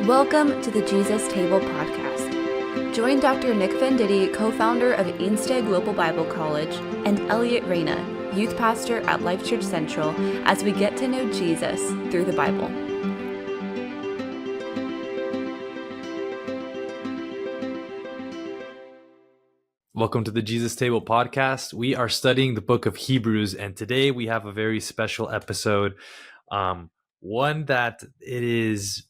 Welcome to the Jesus Table podcast. Join Dr. Nick Venditti, co-founder of Instead Global Bible College, and Eliott Reyna, youth pastor at Life Church Central, as we get to know Jesus through the Bible. Welcome to the Jesus Table podcast. We are studying the book of Hebrews, and today we have a very special episode, one that it is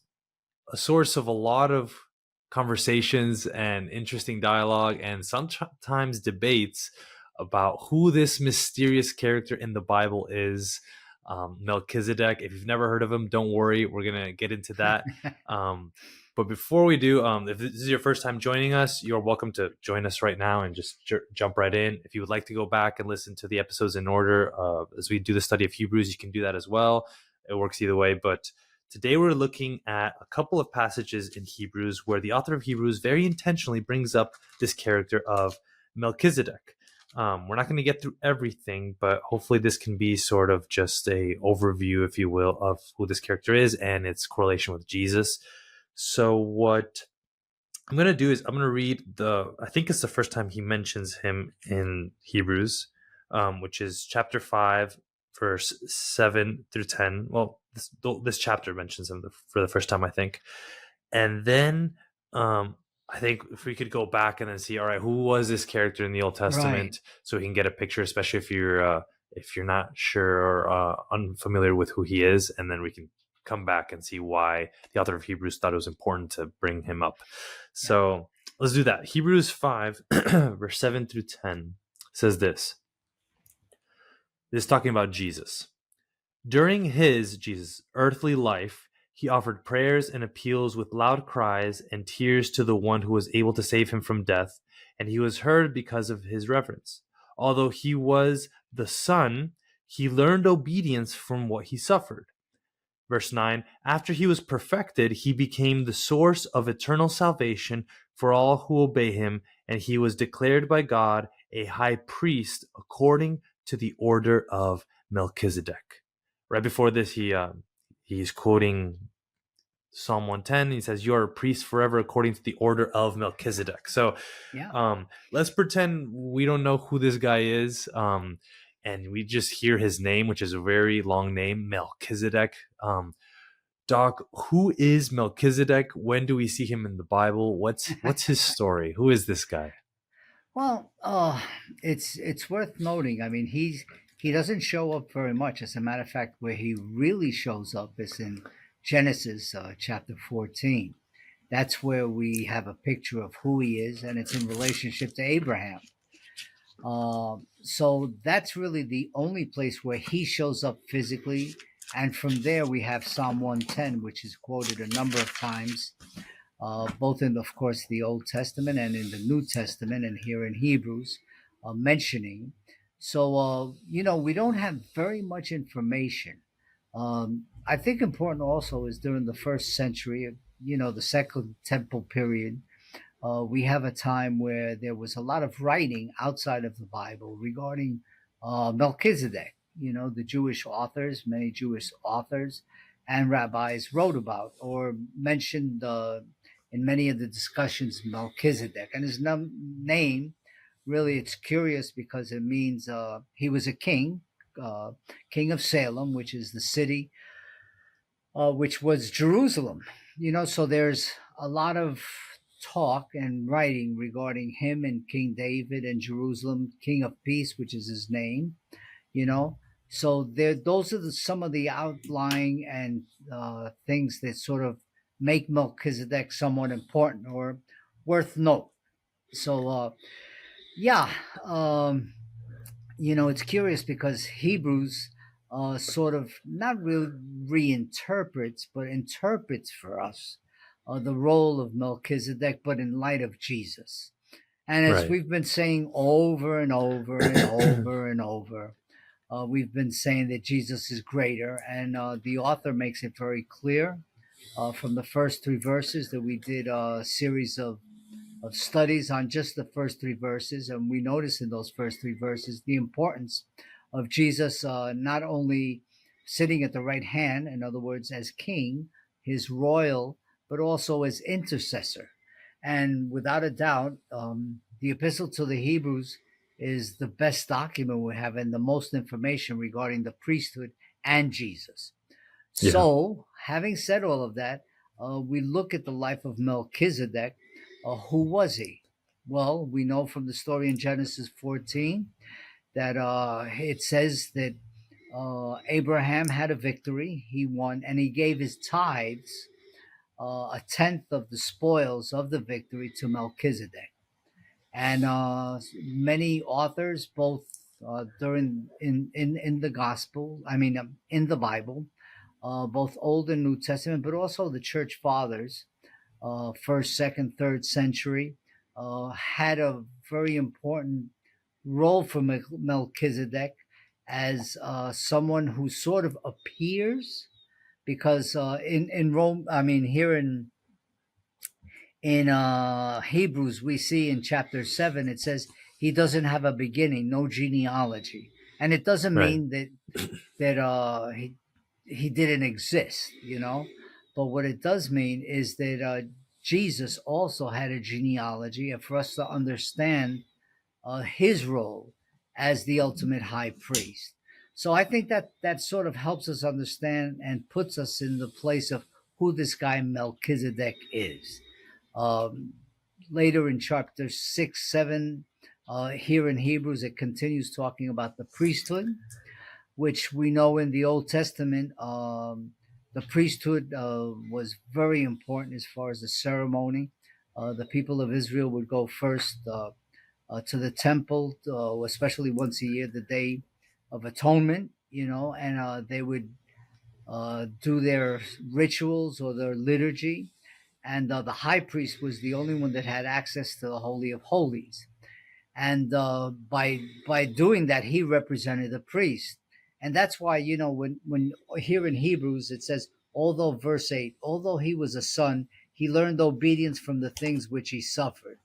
a source of a lot of conversations and interesting dialogue and sometimes debates about who this mysterious character in the Bible is, Melchizedek. If you've never heard of him, don't worry. We're going to get into that. But before we do, if this is your first time joining us, you're welcome to join us right now and just jump right in. If you would like to go back and listen to the episodes in order as we do the study of Hebrews, you can do that as well. It works either way. But today we're looking at a couple of passages in Hebrews where the author of Hebrews very intentionally brings up this character of Melchizedek. We're not going to get through everything, but hopefully this can be sort of just a overview, if you will, of who this character is and its correlation with Jesus. So what I'm going to do is I'm going to read I think it's the first time he mentions him in Hebrews, which is chapter 5, verse 7 through 10. Well, this chapter mentions him for the first time, I think. And then I think if we could go back and then see, all right, who was this character in the Old Testament, right, so we can get a picture, especially if you're not sure or unfamiliar with who he is, and then we can come back and see why the author of Hebrews thought it was important to bring him up. So let's do that. Hebrews 5, verse 7 through 10 says this. This is talking about Jesus. During Jesus' earthly life, he offered prayers and appeals with loud cries and tears to the one who was able to save him from death, and he was heard because of his reverence. Although he was the Son, he learned obedience from what he suffered. Verse 9, after he was perfected, he became the source of eternal salvation for all who obey him, and he was declared by God a high priest according to the order of Melchizedek. Right before this, he's quoting Psalm 110. He says, "You are a priest forever according to the order of Melchizedek." So let's pretend we don't know who this guy is. And we just hear his name, which is a very long name, Melchizedek. Doc, who is Melchizedek? When do we see him in the Bible? What's his story? Who is this guy? Well, it's worth noting. I mean, he doesn't show up very much. As a matter of fact, where he really shows up is in Genesis chapter 14. That's where we have a picture of who he is, and it's in relationship to Abraham. So that's really the only place where he shows up physically. And from there, we have Psalm 110, which is quoted a number of times, both in, of course, the Old Testament and in the New Testament, and here in Hebrews, mentioning. So, we don't have very much information. I think important also is during the first century, the Second Temple period, we have a time where there was a lot of writing outside of the Bible regarding Melchizedek. The Jewish authors, many Jewish authors and rabbis wrote about or mentioned in many of the discussions Melchizedek. And his name, really, it's curious because it means he was a king, king of Salem, which is the city, which was Jerusalem. So there's a lot of talk and writing regarding him and King David and Jerusalem, King of Peace, which is his name, So those are some of the outlying and things that sort of make Melchizedek somewhat important or worth note. So, it's curious because Hebrews sort of not really reinterprets, but interprets for us the role of Melchizedek, but in light of Jesus. And as we've been saying over and over and over and over, we've been saying that Jesus is greater. And the author makes it very clear from the first 3 verses that we did a series of studies on just the first 3 verses. And we notice in those first 3 verses the importance of Jesus not only sitting at the right hand, in other words, as king, his royal but also as intercessor. And without a doubt, the Epistle to the Hebrews is the best document we have and the most information regarding the priesthood and Jesus. Yeah. So, having said all of that, we look at the life of Melchizedek. Who was he? Well, we know from the story in Genesis 14 that it says that Abraham had a victory. He won, and he gave his tithes, a tenth of the spoils of the victory, to Melchizedek. And many authors, both during in the gospel, in the Bible, both Old and New Testament, but also the church fathers, first, second, third century, had a very important role for Melchizedek as someone who sort of appears, because in Rome, here in Hebrews, we see in chapter 7, it says he doesn't have a beginning, no genealogy, and it doesn't Right. mean that he didn't exist, but what it does mean is that Jesus also had a genealogy, and for us to understand his role as the ultimate high priest. So I think that sort of helps us understand and puts us in the place of who this guy Melchizedek is. Um, Later in chapter 6, 7, here in Hebrews, it continues talking about the priesthood, which we know in the Old Testament, the priesthood was very important as far as the ceremony. The people of Israel would go first to the temple, especially once a year, the Day of Atonement, and they would do their rituals or their liturgy. And the high priest was the only one that had access to the Holy of Holies. And by doing that, he represented the priest. And that's why, when here in Hebrews it says, although verse 8, although he was a son, he learned obedience from the things which he suffered.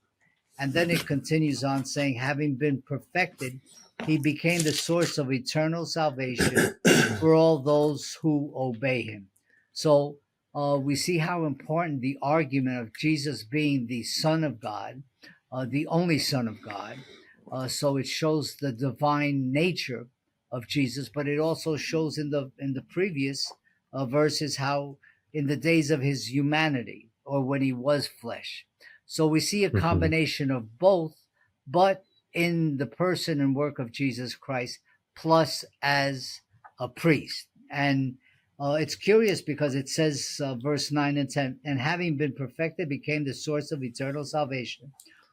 And then it continues on saying, having been perfected, he became the source of eternal salvation for all those who obey him. So we see how important the argument of Jesus being the Son of God, the only Son of God. So it shows the divine nature of Jesus, but it also shows in the previous verses how in the days of his humanity, or when he was flesh. So we see a combination of both, but in the person and work of Jesus Christ, plus as a priest. And it's curious because it says, verse 9 and 10, and having been perfected, became the source of eternal salvation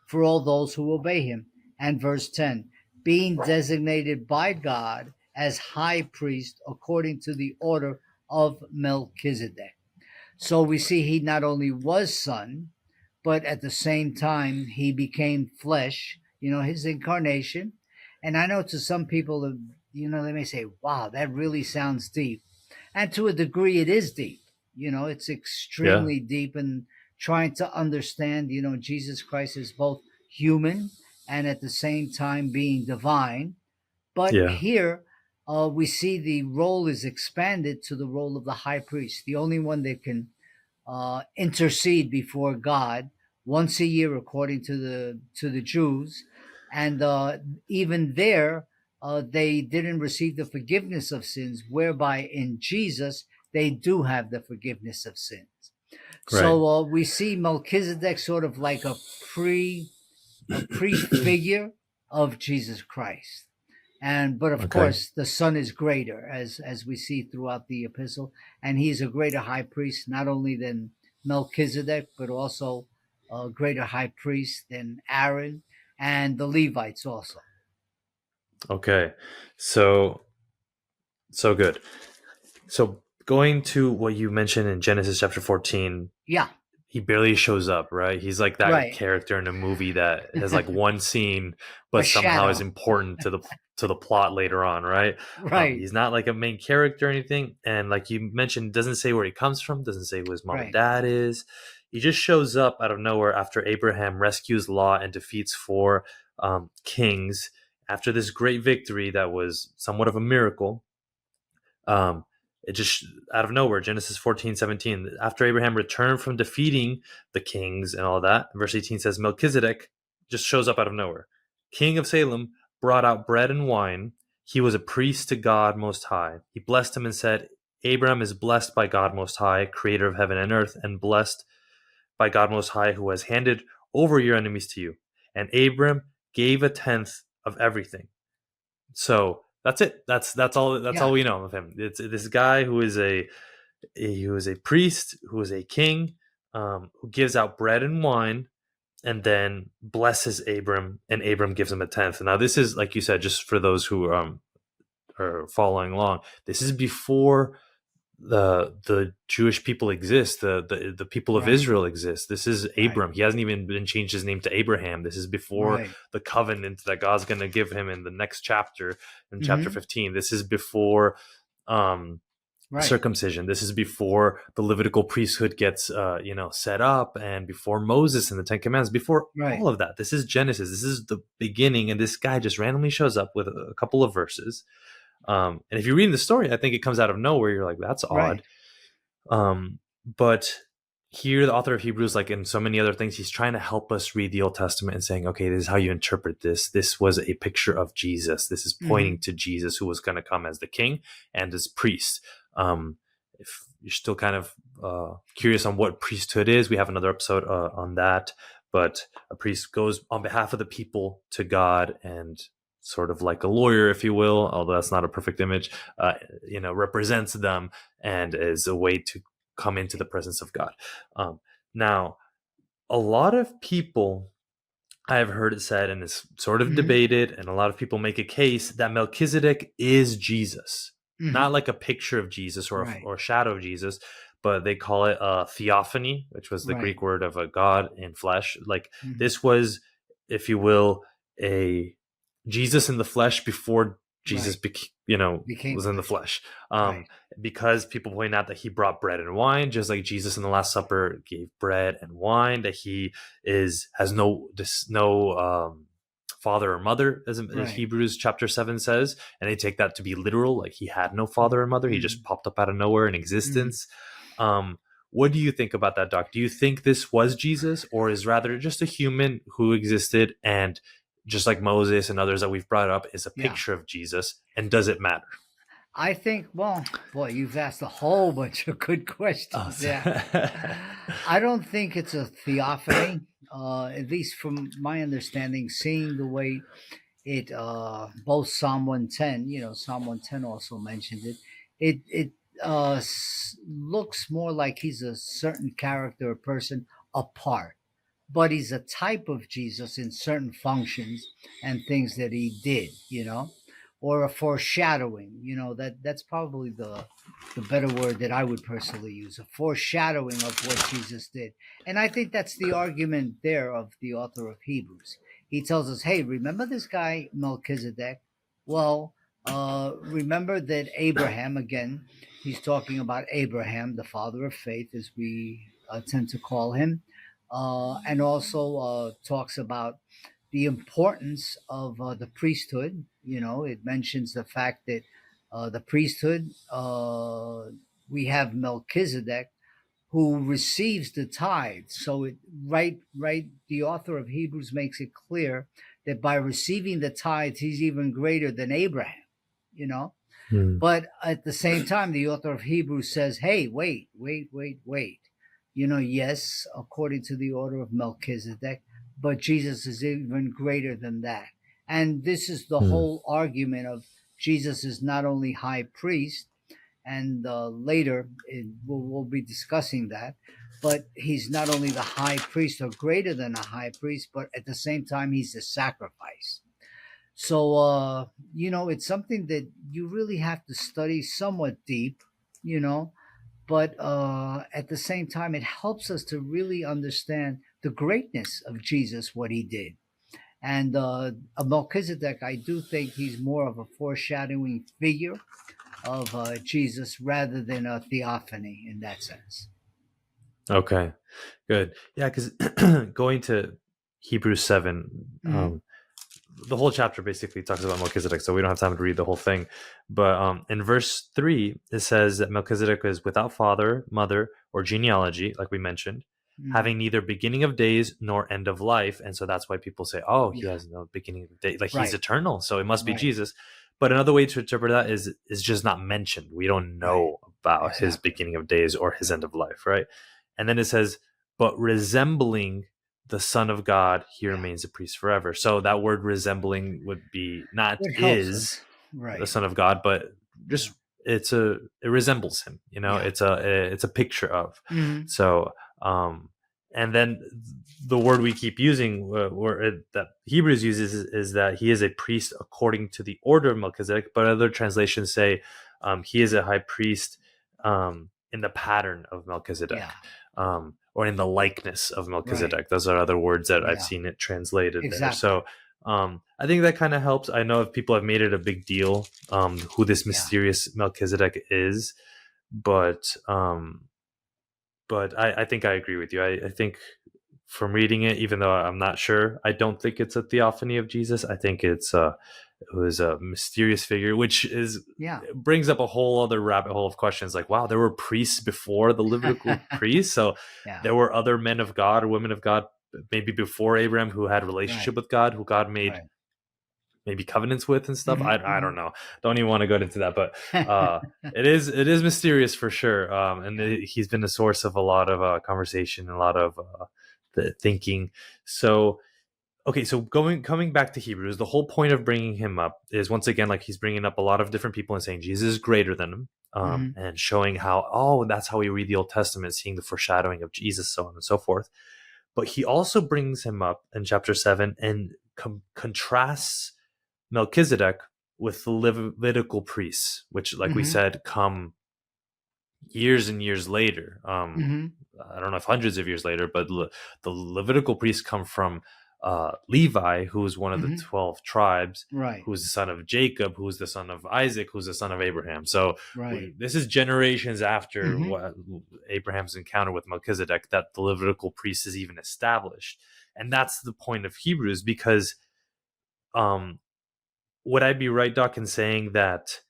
for all those who obey him. And verse 10, being designated by God as high priest according to the order of Melchizedek. So we see he not only was son, but at the same time he became flesh, his incarnation. And I know to some people, they may say, wow, that really sounds deep. And to a degree it is deep. It's extremely deep, and trying to understand, Jesus Christ is both human and at the same time being divine. But Yeah. here we see the role is expanded to the role of the high priest, the only one that can intercede before God once a year, according to the Jews, and even there they didn't receive the forgiveness of sins, whereby in Jesus they do have the forgiveness of sins. Right. So we see Melchizedek sort of like a prefigure of Jesus Christ. But of course the Son is greater, as we see throughout the epistle, and he's a greater high priest not only than Melchizedek, but also a greater high priest than Aaron and the Levites also. Okay. So good. So going to what you mentioned in Genesis chapter 14, Yeah, he barely shows up, right? He's like that right. character in a movie that has like one scene, but A somehow is shadow. important to the plot later on, right? Right, He's not like a main character or anything, and like you mentioned, doesn't say where he comes from, doesn't say who his mom and right. dad is. He just shows up out of nowhere after Abraham rescues Lot and defeats four kings after this great victory that was somewhat of a miracle. it just out of nowhere, Genesis 14:17. After Abraham returned from defeating the kings and all that, verse 18 says, Melchizedek just shows up out of nowhere. King of Salem brought out bread and wine. He was a priest to God Most High. He blessed him and said, Abraham is blessed by God Most High, creator of heaven and earth, and blessed by God Most High, who has handed over your enemies to you. And Abram gave a tenth of everything. So that's it. That's all we know of him. It's this guy who is a priest, who is a king, who gives out bread and wine, and then blesses Abram, and Abram gives him a tenth. Now, this is, like you said, just for those who are following along, this is before the Jewish people exist, the people of Israel exist. This is Abram. He hasn't even been changed his name to Abraham. This is before the covenant that God's going to give him in the next chapter, in chapter 15. This is before circumcision. This is before the Levitical priesthood gets set up, and before Moses and the Ten Commandments, before all of that. This is Genesis. This is the beginning, and this guy just randomly shows up with a couple of verses. And if you're reading the story, I think it comes out of nowhere. You're like, that's odd. But here, the author of Hebrews, like in so many other things, he's trying to help us read the Old Testament and saying, okay, this is how you interpret this. This was a picture of Jesus. This is pointing to Jesus, who was going to come as the king and as priest. If you're still kind of curious on what priesthood is, we have another episode on that. But a priest goes on behalf of the people to God, and sort of like a lawyer, if you will, although that's not a perfect image, represents them and is a way to come into the presence of God. Now, a lot of people, I've heard it said, and it's sort of debated, and a lot of people make a case that Melchizedek is Jesus. Not like a picture of Jesus or a shadow of Jesus, but they call it a theophany, which was the Greek word of a God in flesh. Like this was, if you will, a Jesus in the flesh before Jesus was in the flesh. Because people point out that he brought bread and wine, just like Jesus in the Last Supper gave bread and wine, that he has no father or mother, as Hebrews chapter 7 says, and they take that to be literal, like he had no father or mother. He just popped up out of nowhere in existence. What do you think about that, Doc? Do you think this was Jesus, or is rather just a human who existed, and just like Moses and others that we've brought up, is a picture of Jesus? And does it matter? I think, well, boy, you've asked a whole bunch of good questions. I don't think it's a theophany, at least from my understanding, seeing the way it, both Psalm 110, Psalm 110 also mentioned it looks more like he's a certain character or person apart. But he's a type of Jesus in certain functions and things that he did, or a foreshadowing, that's probably the better word that I would personally use, a foreshadowing of what Jesus did. And I think that's the argument there of the author of Hebrews. He tells us, hey, remember this guy Melchizedek? Well, remember that Abraham, again, he's talking about Abraham, the father of faith, as we tend to call him. And also talks about the importance of the priesthood. It mentions the fact that the priesthood, we have Melchizedek, who receives the tithe. So the author of Hebrews makes it clear that by receiving the tithe, he's even greater than Abraham. But at the same time, the author of Hebrews says, hey, wait. Yes, according to the order of Melchizedek, but Jesus is even greater than that. And this is the whole argument of Jesus is not only high priest, and later we'll be discussing that, but he's not only the high priest or greater than a high priest, but at the same time, he's the sacrifice. So, it's something that you really have to study somewhat deep, but at the same time, it helps us to really understand the greatness of Jesus, what he did. And Melchizedek, I do think he's more of a foreshadowing figure of Jesus rather than a theophany in that sense. Okay, good. Yeah, because going to Hebrews 7, the whole chapter basically talks about Melchizedek, so we don't have time to read the whole thing. But in verse 3, it says that Melchizedek is without father, mother, or genealogy, like we mentioned, having neither beginning of days nor end of life. And so that's why people say, oh, he has no beginning of day, like he's eternal, so it must be Jesus. But another way to interpret that is just not mentioned. We don't know about his beginning of days or his end of life, right? And then it says, but resembling the Son of God, he remains a priest forever. So that word resembling would be not is the Son of God, but just it resembles him. You know, it's a picture of. So and then the word we keep using, that Hebrews uses, is that he is a priest according to the order of Melchizedek. But other translations say he is a high priest in the pattern of Melchizedek. Or in the likeness of Melchizedek. Those are other words that I've seen it translated there. So I think that kind of helps. I know if people have made it a big deal, who this mysterious Melchizedek is, but I think I agree with you. I think from reading it, even though I'm not sure, I don't think it's a theophany of Jesus. I think it was a mysterious figure, which brings up a whole other rabbit hole of questions. Like, wow, there were priests before the Levitical priests, so there were other men of God or women of God, maybe before Abraham, who had a relationship with God, who God made maybe covenants with and stuff. I don't know. Don't even want to go into that, but it is mysterious for sure. And he's been a source of a lot of conversation, a lot of the thinking. So. Okay, so coming back to Hebrews, the whole point of bringing him up is, once again, like, he's bringing up a lot of different people and saying Jesus is greater than him, and showing how, that's how we read the Old Testament, seeing the foreshadowing of Jesus, so on and so forth. But he also brings him up in chapter 7 and contrasts Melchizedek with the Levitical priests, which, like we said, come years and years later. I don't know if hundreds of years later, but the Levitical priests come from Levi, who's one of the 12 tribes, who's the son of Jacob, who's the son of Isaac, who's the son of Abraham. So this is generations after what Abraham's encounter with Melchizedek that the Levitical priest is even established. And that's the point of Hebrews, because would I be right, Doc, in saying that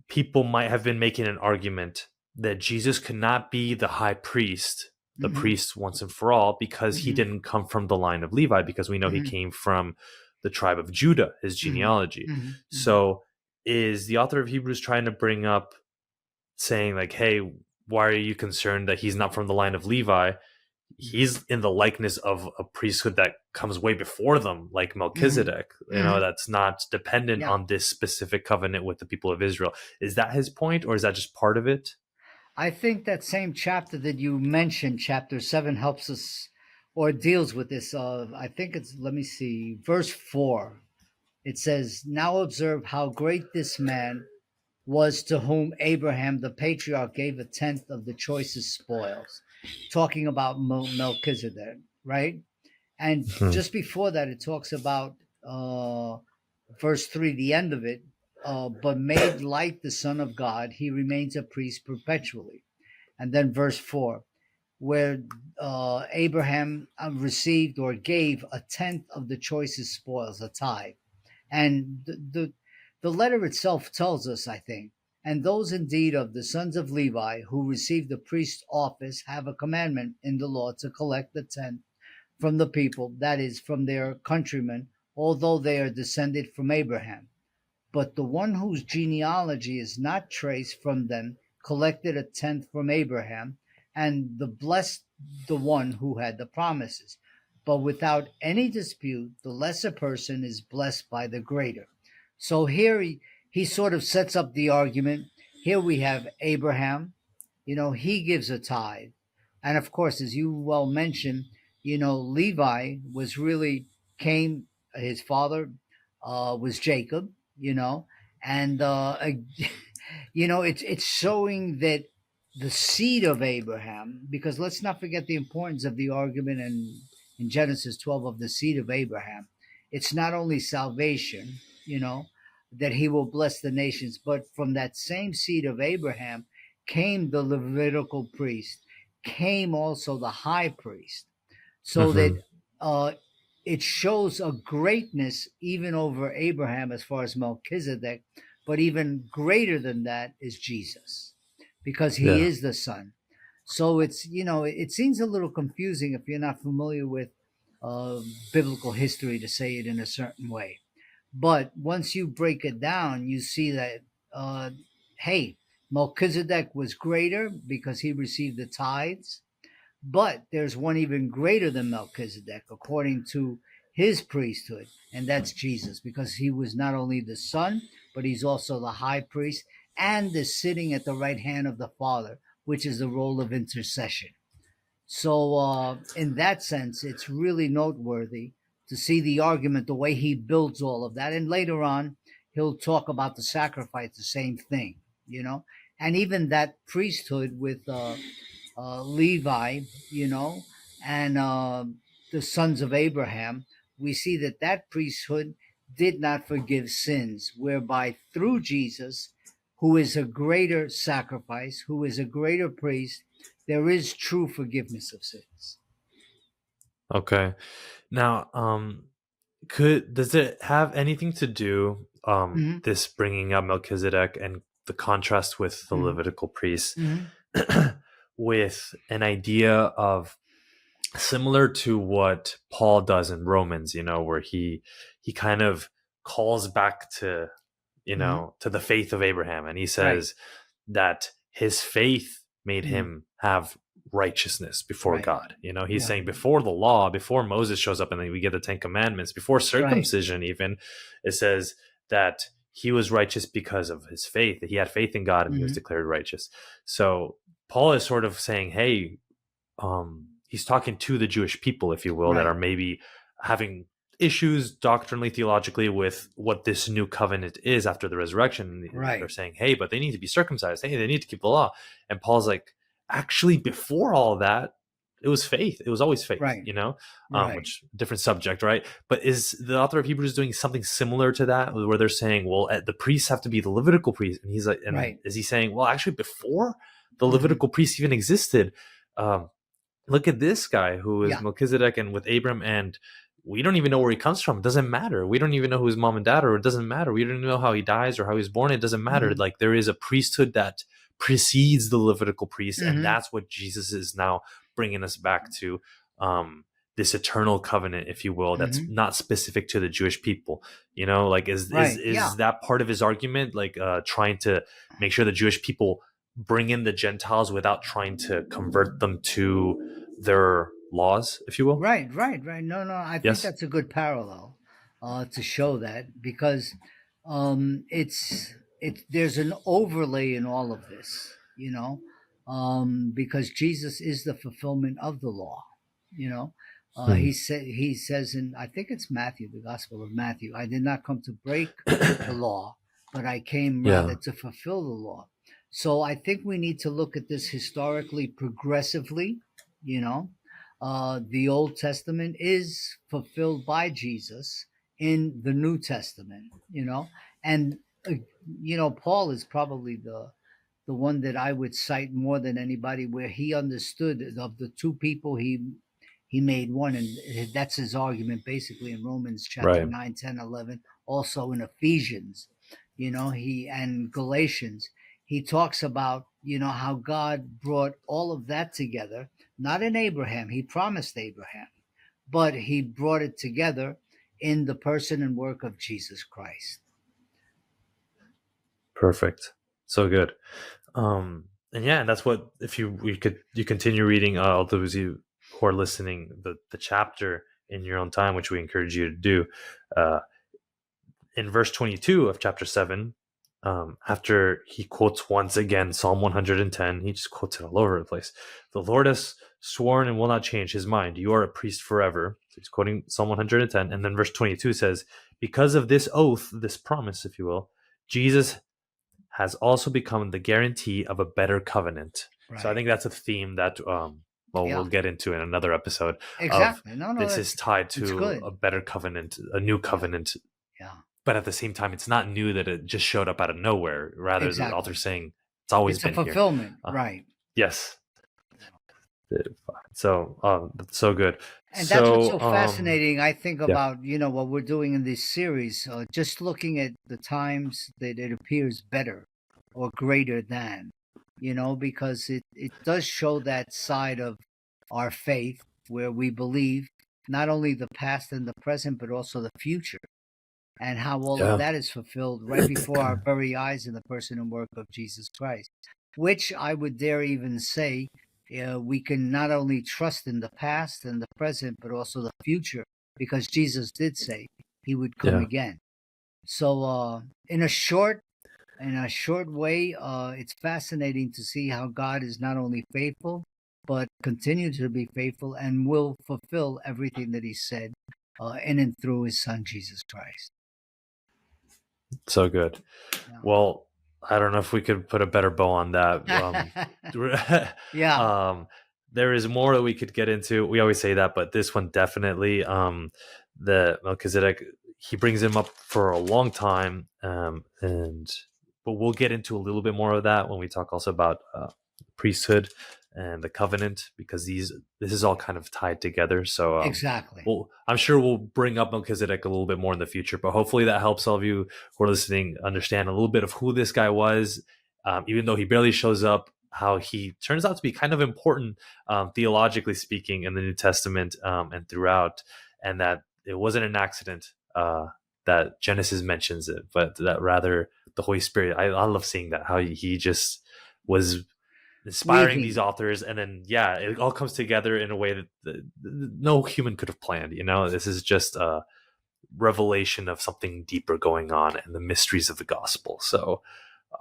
people might have been making an argument that Jesus could not be the high priest, the priest once and for all, because he didn't come from the line of Levi, because we know he came from the tribe of Judah, his genealogy. So is the author of Hebrews trying to bring up, saying like, hey, why are you concerned that he's not from the line of Levi? He's in the likeness of a priesthood that comes way before them, like Melchizedek, you know, that's not dependent on this specific covenant with the people of Israel. Is that his point, or is that just part of it? I think that same chapter that you mentioned, chapter 7, helps us, or deals with this. I think it's, let me see, verse 4. It says, now observe how great this man was, to whom Abraham the patriarch gave a tenth of the choicest spoils. Talking about Melchizedek, right? And just before that, it talks about verse 3, the end of it, but made like the Son of God, he remains a priest perpetually. And then verse 4, where Abraham received or gave a tenth of the choicest spoils, a tithe. And the letter itself tells us, I think, and those indeed of the sons of Levi who receive the priest's office have a commandment in the law to collect the tenth from the people, that is, from their countrymen, although they are descended from Abraham. But the one whose genealogy is not traced from them collected a tenth from Abraham, and the blessed the one who had the promises. But without any dispute, the lesser person is blessed by the greater. So here he sort of sets up the argument. Here we have Abraham, he gives a tithe. And of course, as you well mentioned, Levi was really his father was Jacob, and it's showing that the seed of Abraham, because let's not forget the importance of the argument in Genesis 12 of the seed of Abraham. It's not only salvation, that he will bless the nations, but from that same seed of Abraham came the Levitical priest, came also the high priest, so that it shows a greatness even over Abraham as far as Melchizedek, but even greater than that is Jesus, because he Yeah. is the Son. So it's, it seems a little confusing if you're not familiar with uh, biblical history to say it in a certain way. But once you break it down, you see that, uh, hey, Melchizedek was greater because he received the tithes, but there's one even greater than Melchizedek according to his priesthood, and that's Jesus, because he was not only the Son, but he's also the high priest and is sitting at the right hand of the Father, which is the role of intercession. So, in that sense, it's really noteworthy to see the argument, the way he builds all of that. And later on, he'll talk about the sacrifice, the same thing, you know, and even that priesthood with Levi, you know, and the sons of Abraham, we see that that priesthood did not forgive sins, whereby through Jesus, who is a greater sacrifice, who is a greater priest, there is true forgiveness of sins. Okay. Now, does it have anything to do Mm-hmm. this bringing up Melchizedek and the contrast with the Mm-hmm. Levitical priests Mm-hmm. with an idea of similar to what Paul does in Romans, where he kind of calls back to, Mm-hmm. to the faith of Abraham, and he Right. says that his faith made Mm-hmm. him have righteousness before Right. God. He's Yeah. saying before the law, before Moses shows up and then we get the 10 commandments, before Right. circumcision even, it says that he was righteous because of his faith, that he had faith in God and he was Mm-hmm. declared righteous. So Paul is sort of saying, hey, he's talking to the Jewish people, if you will, that Right. are maybe having issues doctrinally, theologically with what this new covenant is after the resurrection. Right. They're saying, hey, but they need to be circumcised. Hey, they need to keep the law. And Paul's like, actually, before all that, it was faith. It was always faith, Right. Right. which different subject, right? But is the author of Hebrews doing something similar to that, where they're saying, well, the priests have to be the Levitical priests? And he's like, and Right. is he saying, well, actually, before the Mm-hmm. Levitical priests even existed, look at this guy who is Yeah. Melchizedek and with Abram, and we don't even know where he comes from. It doesn't matter. We don't even know who his mom and dad are. It doesn't matter. We don't even know how he dies or how he's born. It doesn't matter. Mm-hmm. Like, there is a priesthood that precedes the Levitical priest, and Mm-hmm. that's what Jesus is now bringing us back to. This eternal covenant, if you will, that's Mm-hmm. not specific to the Jewish people. Like, is Right. Yeah. that part of his argument? Like, trying to make sure the Jewish people bring in the Gentiles without trying to convert them to their laws, if you will? Right, right, right. No, no, I think Yes. that's a good parallel to show that, because there's an overlay in all of this, because Jesus is the fulfillment of the law. You know, Mhm. he says in, I think it's Matthew, the Gospel of Matthew, I did not come to break the law, but I came rather Yeah. to fulfill the law. So I think we need to look at this historically, progressively. You know, the Old Testament is fulfilled by Jesus in the New Testament, and uh, Paul is probably the one that I would cite more than anybody, where he understood of the two people he made one, and that's his argument basically in Romans chapter Right. 9, 10, 11, also in Ephesians, he and Galatians. He talks about how God brought all of that together, not in Abraham. He promised Abraham, but he brought it together in the person and work of Jesus Christ. Perfect. So good. And yeah, and that's what, if you continue reading, all those you who are listening, the chapter in your own time, which we encourage you to do, in verse 22 of chapter 7, after he quotes once again Psalm 110, he just quotes it all over the place. The Lord has sworn and will not change his mind. You are a priest forever. So he's quoting Psalm 110. And then verse 22 says, because of this oath, this promise, if you will, Jesus has also become the guarantee of a better covenant. Right. So I think that's a theme that we'll get into in another episode. Exactly. Of this is tied to good. a better covenant, a new covenant. Yeah. But at the same time, it's not new that it just showed up out of nowhere. Rather, the author's saying it's always It's been a fulfillment, here. right? Yes. So that's so good. And that's what's So so fascinating, I think, yeah, about what we're doing in this series. Just looking at the times that it appears better or greater than, because it does show that side of our faith where we believe not only the past and the present, but also the future, and how all of yeah, that is fulfilled right before our very eyes in the person and work of Jesus Christ, which I would dare even say we can not only trust in the past and the present, but also the future, because Jesus did say he would come yeah. again. So, in a short way, it's fascinating to see how God is not only faithful, but continue to be faithful and will fulfill everything that He said in and through His Son Jesus Christ. So good. Well, I don't know if we could put a better bow on that. Yeah. There is more that we could get into. We always say that, but this one definitely. The Melchizedek, he brings him up for a long time, but we'll get into a little bit more of that when we talk also about priesthood and the covenant, because this is all kind of tied together. So Exactly. well, I'm sure we'll bring up Melchizedek a little bit more in the future, but hopefully that helps all of you who are listening understand a little bit of who this guy was, even though he barely shows up, how he turns out to be kind of important theologically speaking in the New Testament and throughout, and that it wasn't an accident that Genesis mentions it, but that rather the Holy Spirit. I love seeing that, how he just was inspiring these Weaving. authors, and then it all comes together in a way that no human could have planned. This is just a revelation of something deeper going on and the mysteries of the gospel. So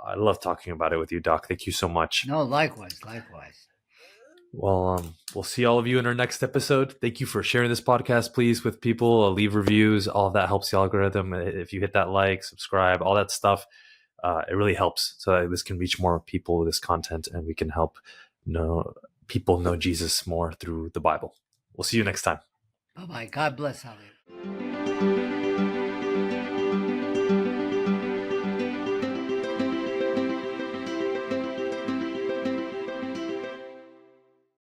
I love talking about it with you, Doc. Thank you so much. No, likewise. Well, we'll see all of you in our next episode. Thank you for sharing this podcast, please, with people. Leave reviews. All of that helps the algorithm. If you hit that like, subscribe, all that stuff, it really helps, so that this can reach more people with this content, and we can help people know Jesus more through the Bible. We'll see you next time. Bye-bye. God bless, Elliot.